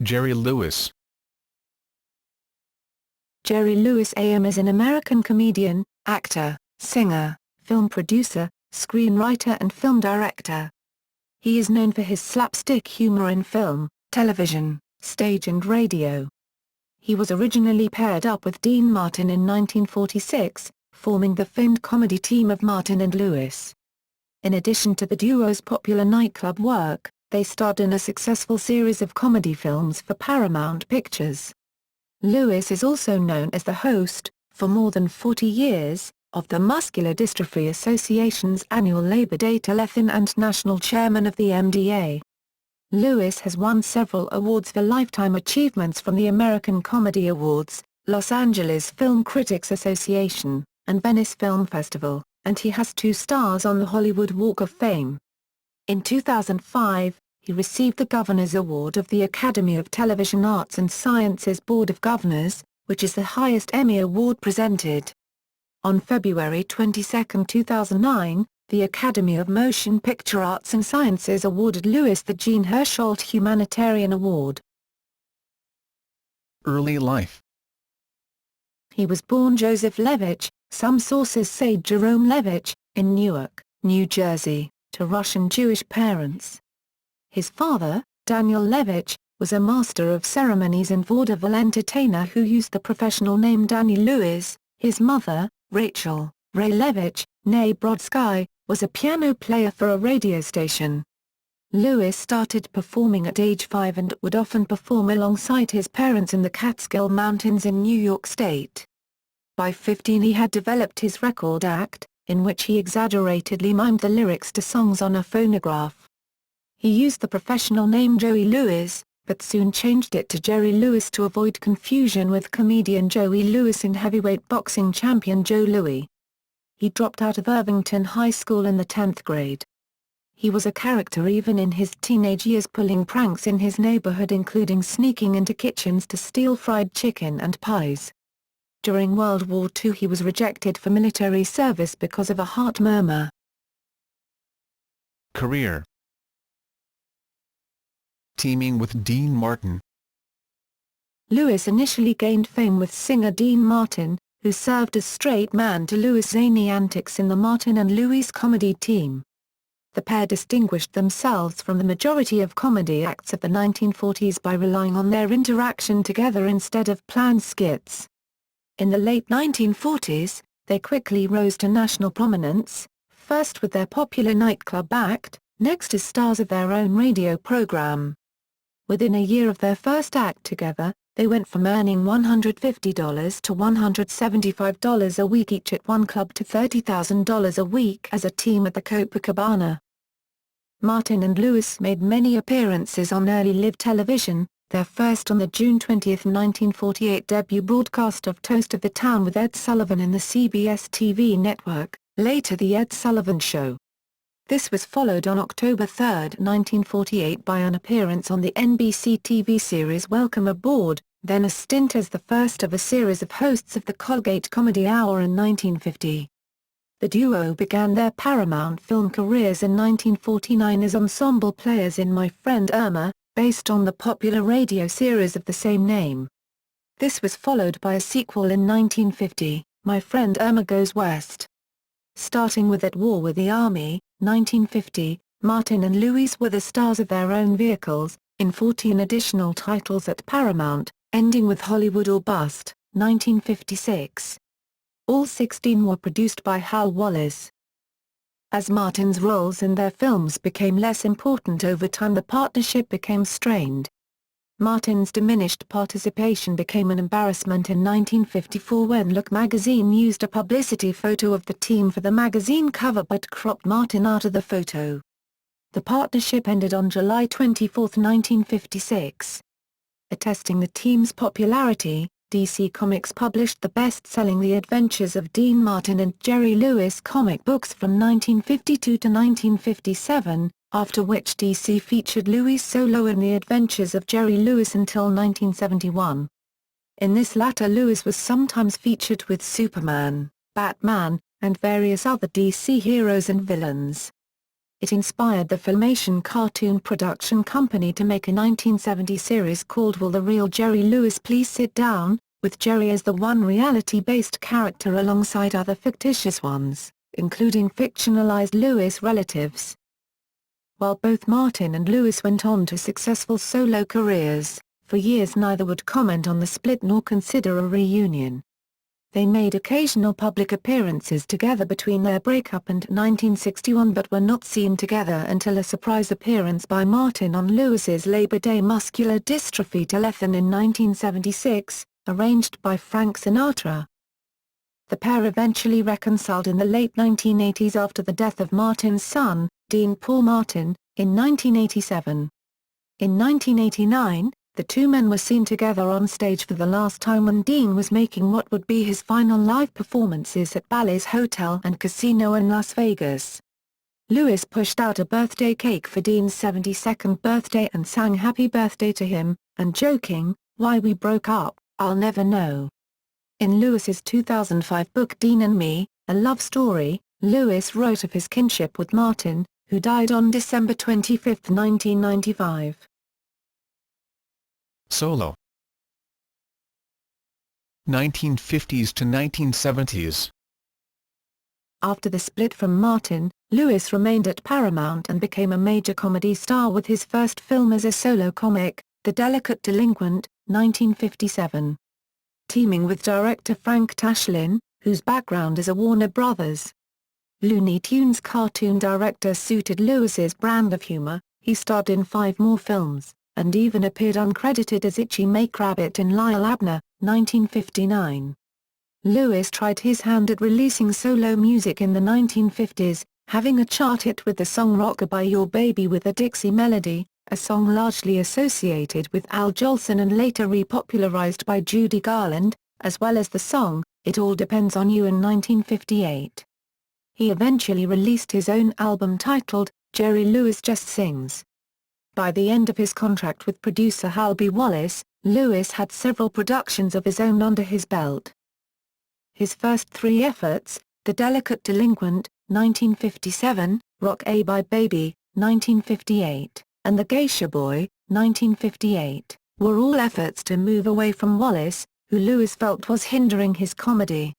Jerry Lewis. Jerry Lewis AM is an American comedian, actor, singer, film producer, screenwriter and film director. He is known for his slapstick humor in film, television, stage and radio. He was originally paired up with Dean Martin in 1946, forming the famed comedy team of Martin and Lewis. In addition to the duo's popular nightclub work, they starred in a successful series of comedy films for Paramount Pictures. Lewis is also known as the host, for more than 40 years, of the Muscular Dystrophy Association's annual Labor Day Telethon and national chairman of the MDA. Lewis has won several awards for lifetime achievements from the American Comedy Awards, Los Angeles Film Critics Association, and Venice Film Festival, and he has 2 stars on the Hollywood Walk of Fame. In 2005, he received the Governor's Award of the Academy of Television Arts and Sciences Board of Governors, which is the highest Emmy Award presented. On February 22, 2009, the Academy of Motion Picture Arts and Sciences awarded Lewis the Jean Hersholt Humanitarian Award. Early life. He was born Joseph Levitch, some sources say Jerome Levitch, in Newark, New Jersey, to Russian Jewish parents. His father, Daniel Levitch, was a master of ceremonies and vaudeville entertainer who used the professional name Danny Lewis. His mother, Rachel Ray Levitch, née Brodsky, was a piano player for a radio station. Lewis started performing at age 5 and would often perform alongside his parents in the Catskill Mountains in New York State. By 15 he had developed his record act, in which he exaggeratedly mimed the lyrics to songs on a phonograph. He used the professional name Joey Lewis, but soon changed it to Jerry Lewis to avoid confusion with comedian Joey Lewis and heavyweight boxing champion Joe Louis. He dropped out of Irvington High School in the 10th grade. He was a character even in his teenage years, pulling pranks in his neighborhood including sneaking into kitchens to steal fried chicken and pies. During World War II he was rejected for military service because of a heart murmur. Career. Teaming with Dean Martin. Lewis initially gained fame with singer Dean Martin, who served as straight man to Lewis' zany antics in the Martin and Lewis comedy team. The pair distinguished themselves from the majority of comedy acts of the 1940s by relying on their interaction together instead of planned skits. In the late 1940s, they quickly rose to national prominence, first with their popular nightclub act, next as stars of their own radio program. Within a year of their first act together, they went from earning $150 to $175 a week each at one club to $30,000 a week as a team at the Copacabana. Martin and Lewis made many appearances on early live television, their first on the June 20, 1948 debut broadcast of Toast of the Town with Ed Sullivan in the CBS TV network, later The Ed Sullivan Show. This was followed on October 3, 1948 by an appearance on the NBC TV series Welcome Aboard, then a stint as the first of a series of hosts of the Colgate Comedy Hour in 1950. The duo began their Paramount film careers in 1949 as ensemble players in My Friend Irma, based on the popular radio series of the same name. This was followed by a sequel in 1950, My Friend Irma Goes West. Starting with At War with the Army, 1950, Martin and Lewis were the stars of their own vehicles, in 14 additional titles at Paramount, ending with Hollywood or Bust, 1956. All 16 were produced by Hal Wallace. As Martin's roles in their films became less important over time, the partnership became strained. Martin's diminished participation became an embarrassment in 1954 when Look magazine used a publicity photo of the team for the magazine cover but cropped Martin out of the photo. The partnership ended on July 24, 1956. Attesting the team's popularity, DC Comics published the best-selling The Adventures of Dean Martin and Jerry Lewis comic books from 1952 to 1957, after which DC featured Lewis solo in The Adventures of Jerry Lewis until 1971. In this latter Lewis was sometimes featured with Superman, Batman, and various other DC heroes and villains. It inspired the Filmation cartoon production company to make a 1970 series called Will the Real Jerry Lewis Please Sit Down?, with Jerry as the one reality-based character alongside other fictitious ones, including fictionalized Lewis relatives. While both Martin and Lewis went on to successful solo careers, for years neither would comment on the split nor consider a reunion. They made occasional public appearances together between their breakup and 1961 but were not seen together until a surprise appearance by Martin on Lewis's Labor Day Muscular Dystrophy Telethon in 1976, arranged by Frank Sinatra. The pair eventually reconciled in the late 1980s after the death of Martin's son, Dean Paul Martin, in 1987. In 1989, the two men were seen together on stage for the last time when Dean was making what would be his final live performances at Bally's Hotel and Casino in Las Vegas. Lewis pushed out a birthday cake for Dean's 72nd birthday and sang happy birthday to him, and joking, "Why we broke up, I'll never know." In Lewis's 2005 book Dean and Me, A Love Story, Lewis wrote of his kinship with Martin, who died on December 25, 1995. Solo. 1950s to 1970s. After the split from Martin, Lewis remained at Paramount and became a major comedy star with his first film as a solo comic, The Delicate Delinquent, 1957. Teaming with director Frank Tashlin, whose background is a Warner Brothers. Looney Tunes cartoon director suited Lewis's brand of humor, he starred in 5 more films, and even appeared uncredited as Itchy McRabbit in Lyle Abner, 1959. Lewis tried his hand at releasing solo music in the 1950s, having a chart hit with the song Rockabye Your Baby with a Dixie Melody, a song largely associated with Al Jolson and later repopularized by Judy Garland, as well as the song, It All Depends on You in 1958. He eventually released his own album titled, Jerry Lewis Just Sings. By the end of his contract with producer Hal B. Wallace, Lewis had several productions of his own under his belt. His first 3 efforts, The Delicate Delinquent, 1957, Rock-A-Bye Baby, 1958, and The Geisha Boy, 1958, were all efforts to move away from Wallace, who Lewis felt was hindering his comedy.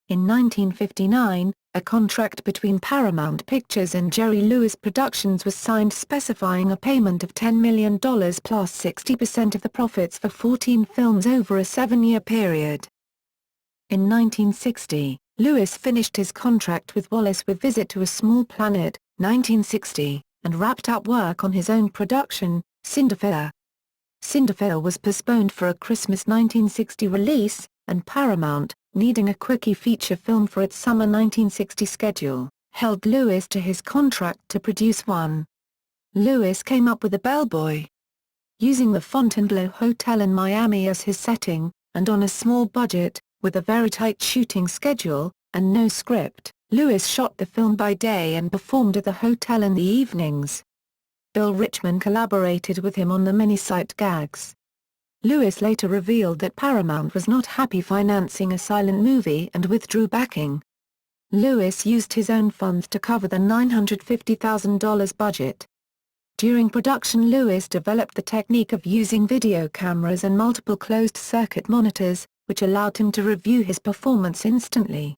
In 1959, a contract between Paramount Pictures and Jerry Lewis Productions was signed specifying a payment of $10 million plus 60% of the profits for 14 films over a 7-year period. In 1960, Lewis finished his contract with Wallace with Visit to a Small Planet, 1960, and wrapped up work on his own production, Cinderfella. Cinderfella was postponed for a Christmas 1960 release, and Paramount, needing a quickie feature film for its summer 1960 schedule, held Lewis to his contract to produce one. Lewis came up with a bellboy. Using the Fontainebleau Hotel in Miami as his setting, and on a small budget, with a very tight shooting schedule, and no script, Lewis shot the film by day and performed at the hotel in the evenings. Bill Richmond collaborated with him on the many sight gags. Lewis later revealed that Paramount was not happy financing a silent movie and withdrew backing. Lewis used his own funds to cover the $950,000 budget. During production, Lewis developed the technique of using video cameras and multiple closed-circuit monitors, which allowed him to review his performance instantly.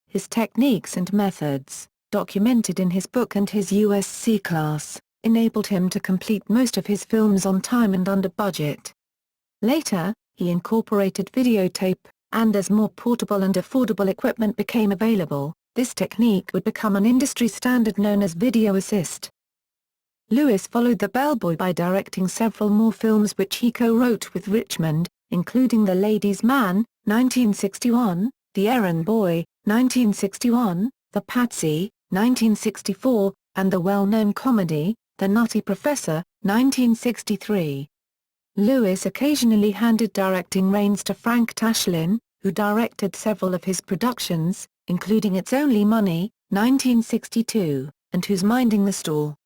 His techniques and methods, documented in his book and his USC class, enabled him to complete most of his films on time and under budget. Later, he incorporated videotape, and as more portable and affordable equipment became available, this technique would become an industry standard known as video assist. Lewis followed the bellboy by directing several more films which he co-wrote with Richmond, including The Ladies' Man, 1961, The Errand Boy, 1961, The Patsy, 1964, and the well-known comedy, The Nutty Professor, 1963. Lewis occasionally handed directing reins to Frank Tashlin, who directed several of his productions, including It's Only Money, 1962, and Who's Minding the Store,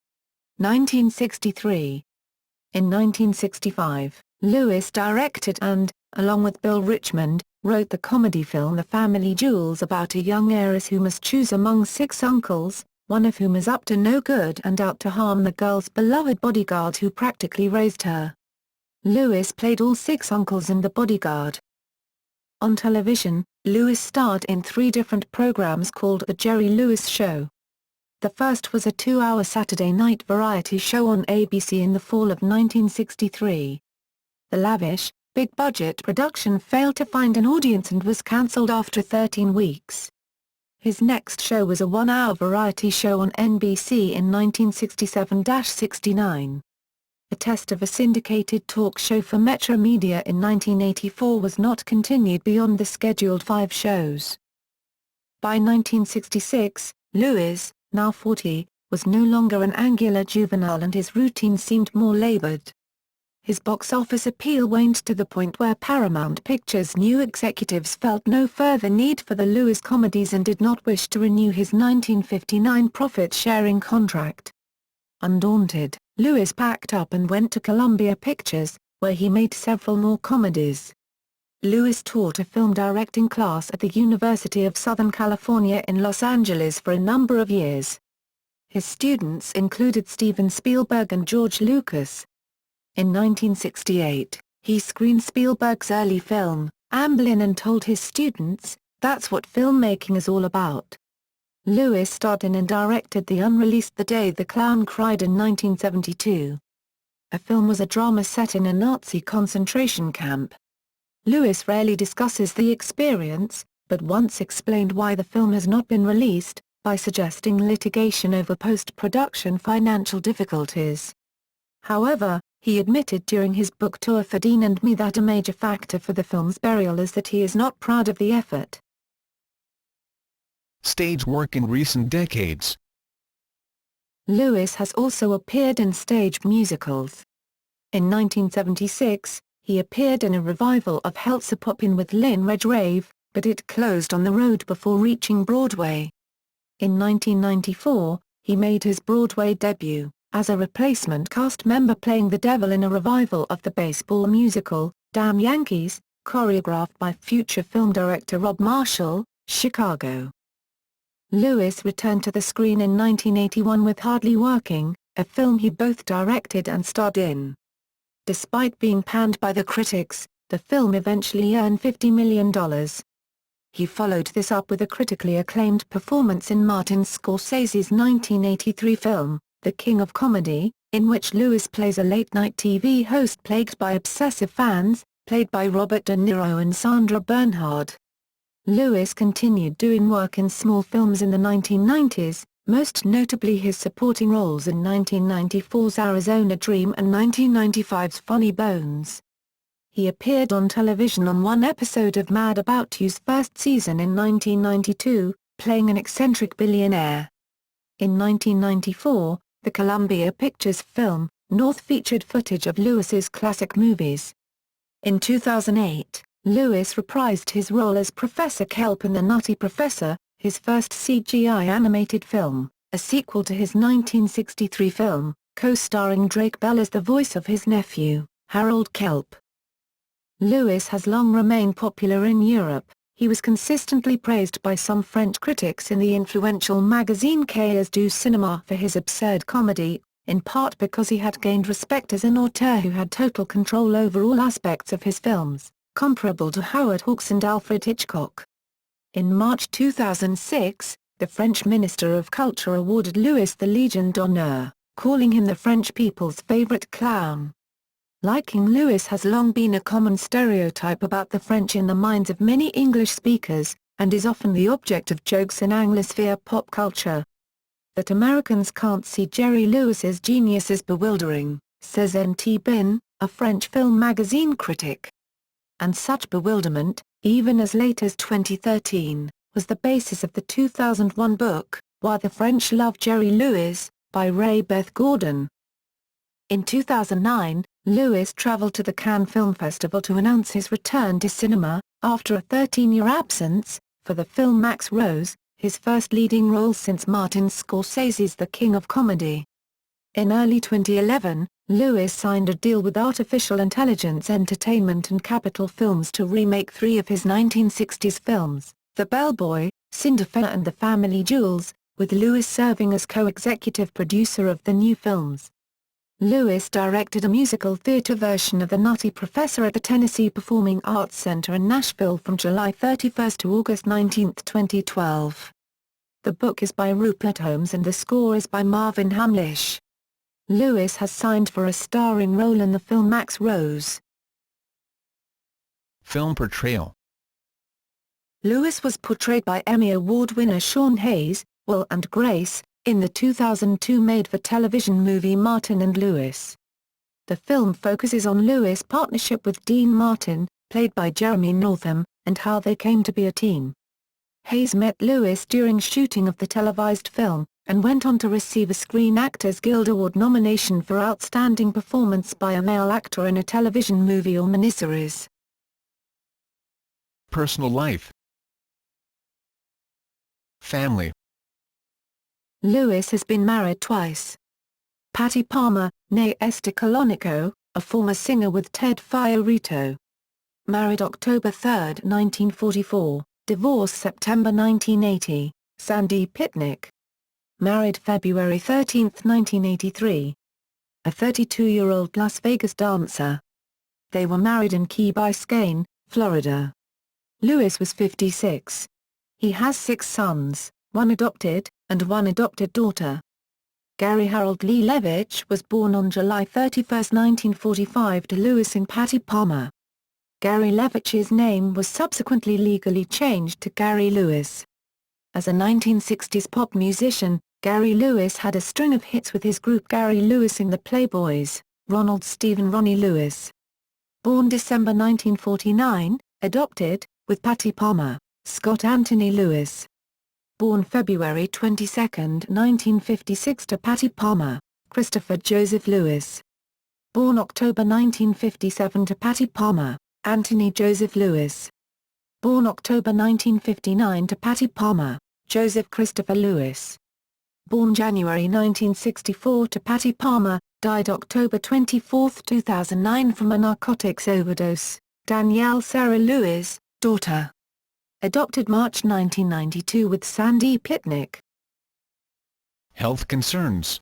1963. In 1965, Lewis directed and, along with Bill Richmond, wrote the comedy film The Family Jewels about a young heiress who must choose among 6 uncles, one of whom is up to no good and out to harm the girl's beloved bodyguard who practically raised her. Lewis played all 6 uncles in The Bodyguard. On television, Lewis starred in 3 different programs called The Jerry Lewis Show. The first was a 2-hour Saturday night variety show on ABC in the fall of 1963. The lavish, big-budget production failed to find an audience and was cancelled after 13 weeks. His next show was a 1-hour variety show on NBC in 1967-69. A test of a syndicated talk show for Metro Media in 1984 was not continued beyond the scheduled 5 shows. By 1966, Lewis, now 40, was no longer an angular juvenile and his routine seemed more labored. His box office appeal waned to the point where Paramount Pictures' new executives felt no further need for the Lewis comedies and did not wish to renew his 1959 profit-sharing contract. Undaunted, Lewis packed up and went to Columbia Pictures, where he made several more comedies. Lewis taught a film directing class at the University of Southern California in Los Angeles for a number of years. His students included Steven Spielberg and George Lucas. In 1968, he screened Spielberg's early film, Amblin, and told his students, "That's what filmmaking is all about." Lewis starred in and directed the unreleased The Day the Clown Cried in 1972. The film was a drama set in a Nazi concentration camp. Lewis rarely discusses the experience, but once explained why the film has not been released, by suggesting litigation over post-production financial difficulties. However, he admitted during his book tour for Dean and Me that a major factor for the film's burial is that he is not proud of the effort. Stage work in recent decades. Lewis has also appeared in stage musicals. In 1976, he appeared in a revival of Heltzer-Poppin with Lynn Redgrave, but it closed on the road before reaching Broadway. In 1994, he made his Broadway debut, as a replacement cast member playing the devil in a revival of the baseball musical, Damn Yankees, choreographed by future film director Rob Marshall, Chicago. Lewis returned to the screen in 1981 with Hardly Working, a film he both directed and starred in. Despite being panned by the critics, the film eventually earned $50 million. He followed this up with a critically acclaimed performance in Martin Scorsese's 1983 film, The King of Comedy, in which Lewis plays a late-night TV host plagued by obsessive fans, played by Robert De Niro and Sandra Bernhard. Lewis continued doing work in small films in the 1990s, most notably his supporting roles in 1994's Arizona Dream and 1995's Funny Bones. He appeared on television on one episode of Mad About You's first season in 1992, playing an eccentric billionaire. In 1994, the Columbia Pictures film, North featured footage of Lewis's classic movies. In 2008, Lewis reprised his role as Professor Kelp in The Nutty Professor, his first CGI animated film, a sequel to his 1963 film, co-starring Drake Bell as the voice of his nephew, Harold Kelp. Lewis has long remained popular in Europe. He was consistently praised by some French critics in the influential magazine Cahiers du Cinéma for his absurd comedy, in part because he had gained respect as an auteur who had total control over all aspects of his films, comparable to Howard Hawks and Alfred Hitchcock. In March 2006, the French Minister of Culture awarded Lewis the Légion d'honneur, calling him the French people's favorite clown. Liking Lewis has long been a common stereotype about the French in the minds of many English speakers, and is often the object of jokes in Anglosphere pop culture. That Americans can't see Jerry Lewis's genius is bewildering, says N.T. Bin, a French film magazine critic. And such bewilderment, even as late as 2013, was the basis of the 2001 book, Why the French Love Jerry Lewis, by Ray Beth Gordon. In 2009, Lewis traveled to the Cannes Film Festival to announce his return to cinema, after a 13-year absence, for the film Max Rose, his first leading role since Martin Scorsese's The King of Comedy. In early 2011, Lewis signed a deal with Artificial Intelligence Entertainment and Capitol Films to remake 3 of his 1960s films, The Bellboy, Cinderfella and The Family Jewels, with Lewis serving as co-executive producer of the new films. Lewis directed a musical theater version of The Nutty Professor at the Tennessee Performing Arts Center in Nashville from July 31 to August 19, 2012. The book is by Rupert Holmes and the score is by Marvin Hamlisch. Lewis has signed for a starring role in the film Max Rose. Film portrayal. Lewis was portrayed by Emmy Award winner Sean Hayes, Will and Grace, in the 2002 made-for-television movie Martin and Lewis. The film focuses on Lewis' partnership with Dean Martin, played by Jeremy Northam, and how they came to be a team. Hayes met Lewis during shooting of the televised film, and went on to receive a Screen Actors Guild Award nomination for Outstanding Performance by a Male Actor in a Television Movie or Miniseries. Personal life. Family. Lewis has been married twice. Patty Palmer, née Esther Colonico, a former singer with Ted Fiorito. Married October 3, 1944, divorced September 1980, Sandy Pitnick. Married February 13, 1983. A 32-year-old Las Vegas dancer. They were married in Key Biscayne, Florida. Lewis was 56. He has 6 sons, 1 adopted, and 1 adopted daughter. Gary Harold Lee Levitch was born on July 31, 1945 to Lewis and Patty Palmer. Gary Levitch's name was subsequently legally changed to Gary Lewis. As a 1960s pop musician, Gary Lewis had a string of hits with his group Gary Lewis and the Playboys, Ronald Stephen Ronnie Lewis. Born December 1949, adopted, with Patty Palmer, Scott Anthony Lewis. Born February 22, 1956 to Patty Palmer, Christopher Joseph Lewis. Born October 1957 to Patty Palmer, Anthony Joseph Lewis. Born October 1959 to Patty Palmer, Joseph Christopher Lewis. Born January 1964 to Patty Palmer, died October 24, 2009 from a narcotics overdose, Danielle Sarah Lewis, daughter. Adopted March 1992 with Sandy Pitnick. Health concerns.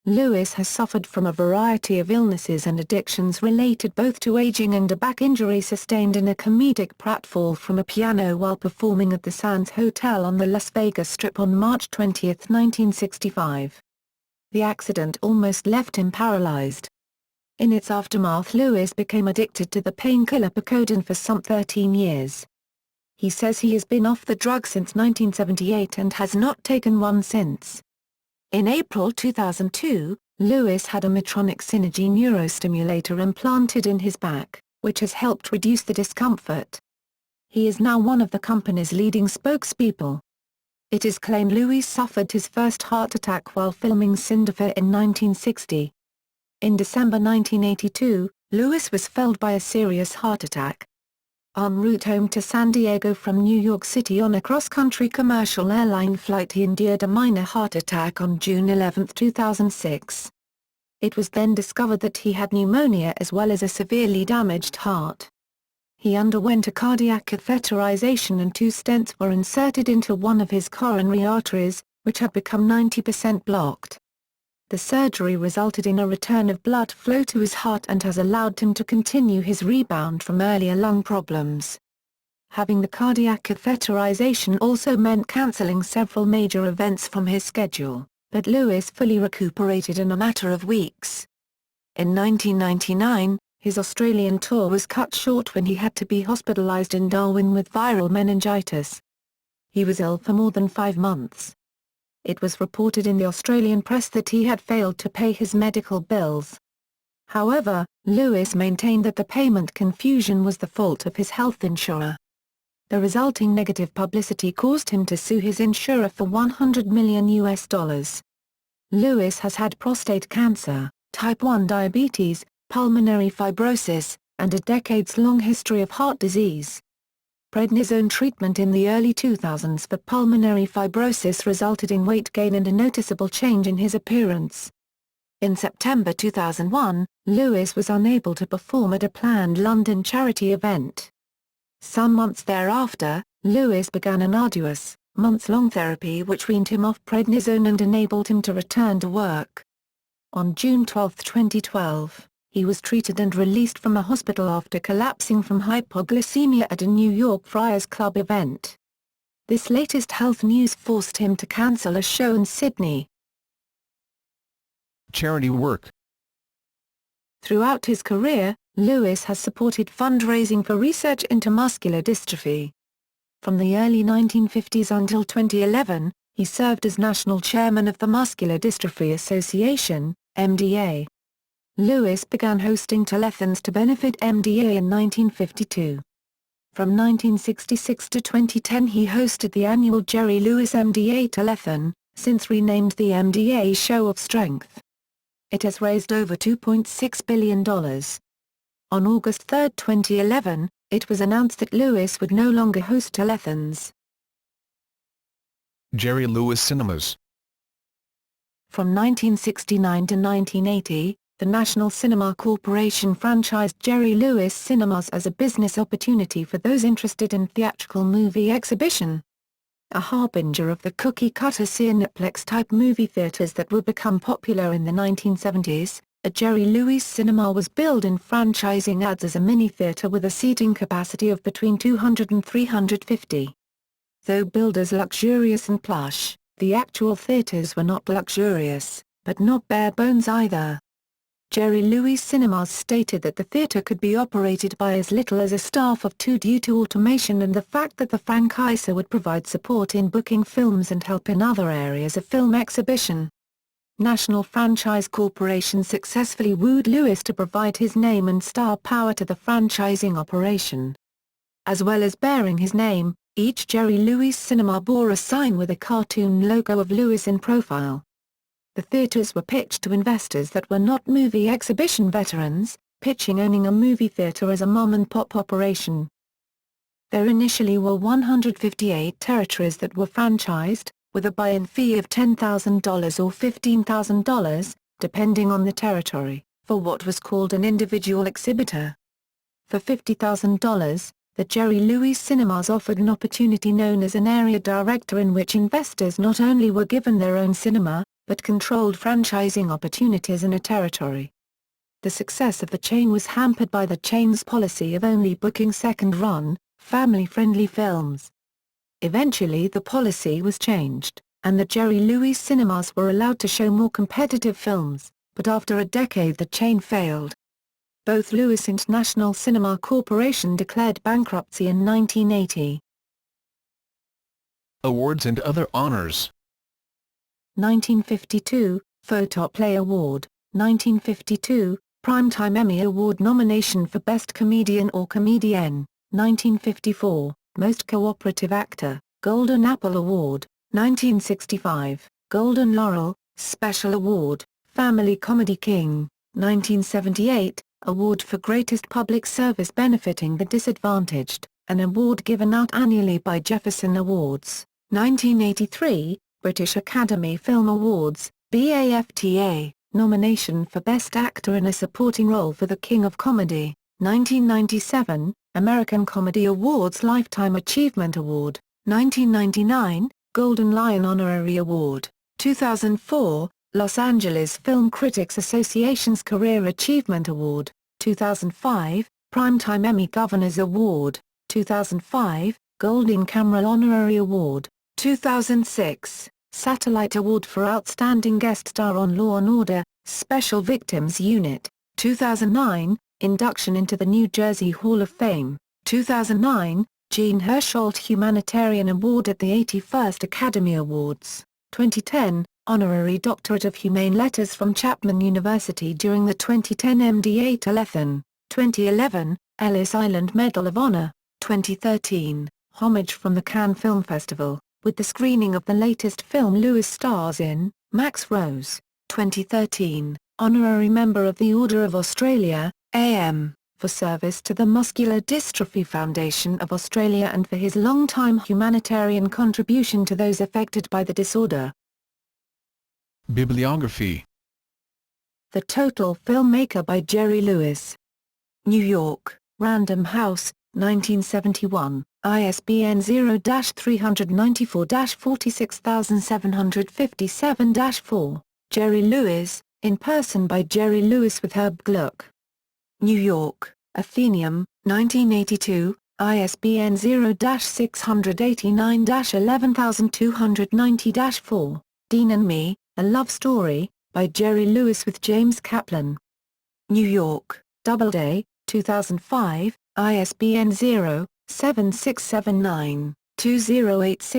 Lewis has suffered from a variety of illnesses and addictions related both to aging and a back injury sustained in a comedic pratfall from a piano while performing at the Sands Hotel on the Las Vegas Strip on March 20, 1965. The accident almost left him paralyzed. In its aftermath, Lewis became addicted to the painkiller Percodan for some 13 years. He says he has been off the drug since 1978 and has not taken one since. In April 2002, Lewis had a Medtronic Synergy neurostimulator implanted in his back, which has helped reduce the discomfort. He is now one of the company's leading spokespeople. It is claimed Lewis suffered his first heart attack while filming Cinderford in 1960. In December 1982, Lewis was felled by a serious heart attack. En route home to San Diego from New York City on a cross-country commercial airline flight, he endured a minor heart attack on June 11, 2006. It was then discovered that he had pneumonia as well as a severely damaged heart. He underwent a cardiac catheterization and 2 stents were inserted into one of his coronary arteries, which had become 90% blocked. The surgery resulted in a return of blood flow to his heart and has allowed him to continue his rebound from earlier lung problems. Having the cardiac catheterization also meant cancelling several major events from his schedule, but Lewis fully recuperated in a matter of weeks. In 1999, his Australian tour was cut short when he had to be hospitalized in Darwin with viral meningitis. He was ill for more than 5 months. It was reported in the Australian press that he had failed to pay his medical bills. However, Lewis maintained that the payment confusion was the fault of his health insurer. The resulting negative publicity caused him to sue his insurer for $100 million. Lewis has had prostate cancer, type 1 diabetes, pulmonary fibrosis, and a decades-long history of heart disease. Prednisone treatment in the early 2000s for pulmonary fibrosis resulted in weight gain and a noticeable change in his appearance. In September 2001, Lewis was unable to perform at a planned London charity event. Some months thereafter, Lewis began an arduous, months-long therapy which weaned him off prednisone and enabled him to return to work. On June 12, 2012, he was treated and released from a hospital after collapsing from hypoglycemia at a New York Friars Club event. This latest health news forced him to cancel a show in Sydney. Charity work. Throughout his career, Lewis has supported fundraising for research into muscular dystrophy. From the early 1950s until 2011, he served as national chairman of the Muscular Dystrophy Association, MDA. Lewis began hosting telethons to benefit MDA in 1952. From 1966 to 2010 he hosted the annual Jerry Lewis MDA Telethon, since renamed the MDA Show of Strength. It has raised over $2.6 billion. On August 3, 2011, it was announced that Lewis would no longer host telethons. Jerry Lewis Cinemas. From 1969 to 1980, the National Cinema Corporation franchised Jerry Lewis Cinemas as a business opportunity for those interested in theatrical movie exhibition. A harbinger of the cookie-cutter Cineplex-type movie theaters that would become popular in the 1970s, a Jerry Lewis Cinema was billed in franchising ads as a mini-theater with a seating capacity of between 200 and 350. Though billed as luxurious and plush, the actual theaters were not luxurious, but not bare bones either. Jerry Lewis Cinemas stated that the theater could be operated by as little as a staff of 2 due to automation and the fact that the franchisor would provide support in booking films and help in other areas of film exhibition. National Franchise Corporation successfully wooed Lewis to provide his name and star power to the franchising operation. As well as bearing his name, each Jerry Lewis Cinema bore a sign with a cartoon logo of Lewis in profile. The theaters were pitched to investors that were not movie exhibition veterans, pitching owning a movie theater as a mom-and-pop operation. There initially were 158 territories that were franchised, with a buy-in fee of $10,000 or $15,000, depending on the territory, for what was called an individual exhibitor. For $50,000, the Jerry Lewis Cinemas offered an opportunity known as an area director in which investors not only were given their own cinema, but controlled franchising opportunities in a territory. The success of the chain was hampered by the chain's policy of only booking second-run, family-friendly films. Eventually the policy was changed, and the Jerry Lewis Cinemas were allowed to show more competitive films, but after a decade the chain failed. Both Lewis and National Cinema Corporation declared bankruptcy in 1980. Awards and other honors. 1952, Photoplay Award, 1952, Primetime Emmy Award nomination for Best Comedian or Comedienne, 1954, Most Cooperative Actor, Golden Apple Award, 1965, Golden Laurel, Special Award, Family Comedy King, 1978, Award for Greatest Public Service Benefiting the Disadvantaged, an award given out annually by Jefferson Awards, 1983, British Academy Film Awards, BAFTA, nomination for Best Actor in a Supporting Role for The King of Comedy, 1997, American Comedy Awards Lifetime Achievement Award, 1999, Golden Lion Honorary Award, 2004, Los Angeles Film Critics Association's Career Achievement Award, 2005, Primetime Emmy Governors Award, 2005, Golden Camera Honorary Award, 2006, Satellite Award for Outstanding Guest Star on Law & Order, Special Victims Unit, 2009, Induction into the New Jersey Hall of Fame, 2009, Jean Hersholt Humanitarian Award at the 81st Academy Awards, 2010, Honorary Doctorate of Humane Letters from Chapman University during the 2010 MDA Telethon, 2011, Ellis Island Medal of Honor, 2013, Homage from the Cannes Film Festival, with the screening of the latest film Lewis stars in, Max Rose, 2013, Honorary Member of the Order of Australia, AM, for service to the Muscular Dystrophy Foundation of Australia and for his long-time humanitarian contribution to those affected by the disorder. Bibliography. The Total Filmmaker by Jerry Lewis. New York, Random House, 1971, ISBN 0-394-46757-4, Jerry Lewis, In Person by Jerry Lewis with Herb Gluck. New York, Atheneum, 1982, ISBN 0-689-11290-4, Dean and Me, A Love Story, by Jerry Lewis with James Kaplan. New York, Doubleday, 2005, ISBN 0-7679-2086.